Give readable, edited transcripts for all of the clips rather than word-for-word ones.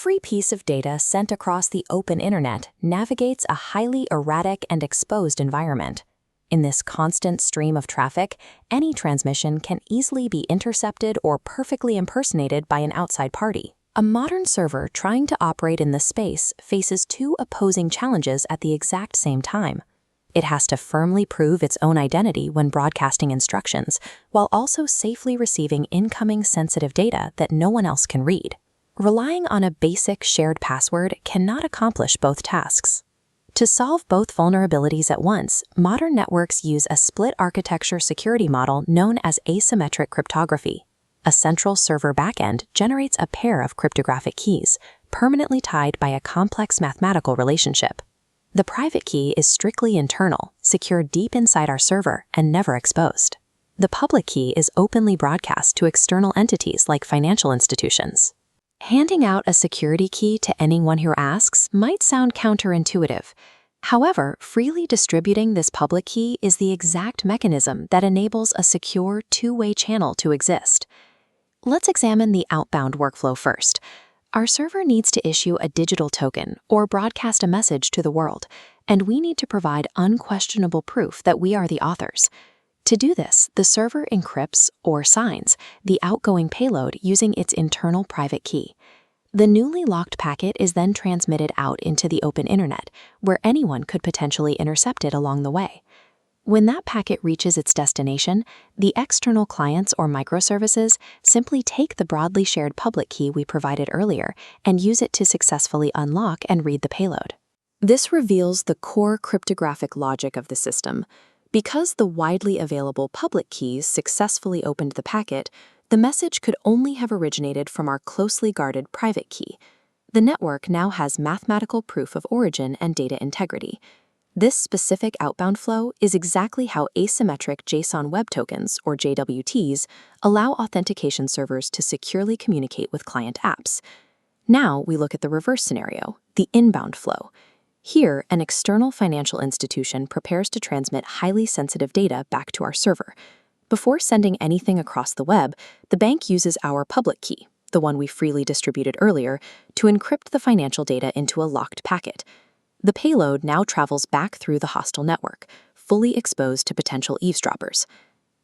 Every piece of data sent across the open internet navigates a highly erratic and exposed environment. In this constant stream of traffic, any transmission can easily be intercepted or perfectly impersonated by an outside party. A modern server trying to operate in this space faces two opposing challenges at the exact same time. It has to firmly prove its own identity when broadcasting instructions, while also safely receiving incoming sensitive data that no one else can read. Relying on a basic shared password cannot accomplish both tasks. To solve both vulnerabilities at once, modern networks use a split architecture security model known as asymmetric cryptography. A central server backend generates a pair of cryptographic keys, permanently tied by a complex mathematical relationship. The private key is strictly internal, secured deep inside our server, and never exposed. The public key is openly broadcast to external entities like financial institutions. Handing out a security key to anyone who asks might sound counterintuitive. However, freely distributing this public key is the exact mechanism that enables a secure two-way channel to exist. Let's examine the outbound workflow first. Our server needs to issue a digital token or broadcast a message to the world, and we need to provide unquestionable proof that we are the authors. To do this, the server encrypts or signs the outgoing payload using its internal private key. The newly locked packet is then transmitted out into the open internet, where anyone could potentially intercept it along the way. When that packet reaches its destination, the external clients or microservices simply take the broadly shared public key we provided earlier and use it to successfully unlock and read the payload. This reveals the core cryptographic logic of the system. Because the widely available public keys successfully opened the packet, the message could only have originated from our closely guarded private key. The network now has mathematical proof of origin and data integrity. This specific outbound flow is exactly how asymmetric JSON Web Tokens, or JWTs, allow authentication servers to securely communicate with client apps. Now we look at the reverse scenario, the inbound flow. Here, an external financial institution prepares to transmit highly sensitive data back to our server. Before sending anything across the web, the bank uses our public key, the one we freely distributed earlier, to encrypt the financial data into a locked packet. The payload now travels back through the hostile network, fully exposed to potential eavesdroppers.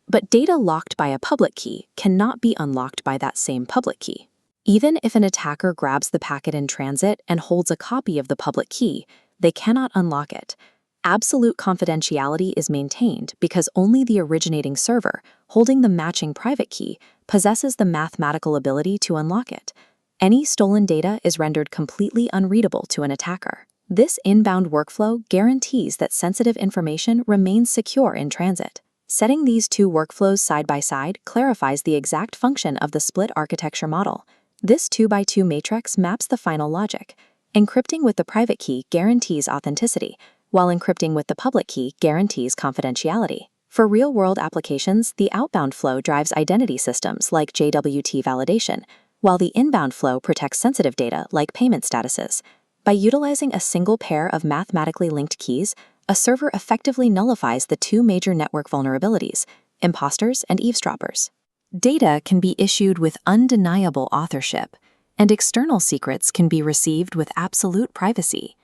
But data locked by a public key cannot be unlocked by that same public key. Even if an attacker grabs the packet in transit and holds a copy of the public key, they cannot unlock it. Absolute confidentiality is maintained because only the originating server, holding the matching private key, possesses the mathematical ability to unlock it. Any stolen data is rendered completely unreadable to an attacker. This inbound workflow guarantees that sensitive information remains secure in transit. Setting these two workflows side by side clarifies the exact function of the split architecture model. This 2x2 matrix maps the final logic. Encrypting with the private key guarantees authenticity, while encrypting with the public key guarantees confidentiality. For real-world applications, the outbound flow drives identity systems like JWT validation, while the inbound flow protects sensitive data like payment statuses. By utilizing a single pair of mathematically linked keys, a server effectively nullifies the two major network vulnerabilities, imposters and eavesdroppers. Data can be issued with undeniable authorship, and external secrets can be received with absolute privacy.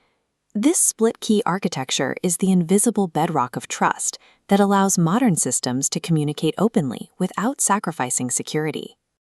This split-key architecture is the invisible bedrock of trust that allows modern systems to communicate openly without sacrificing security.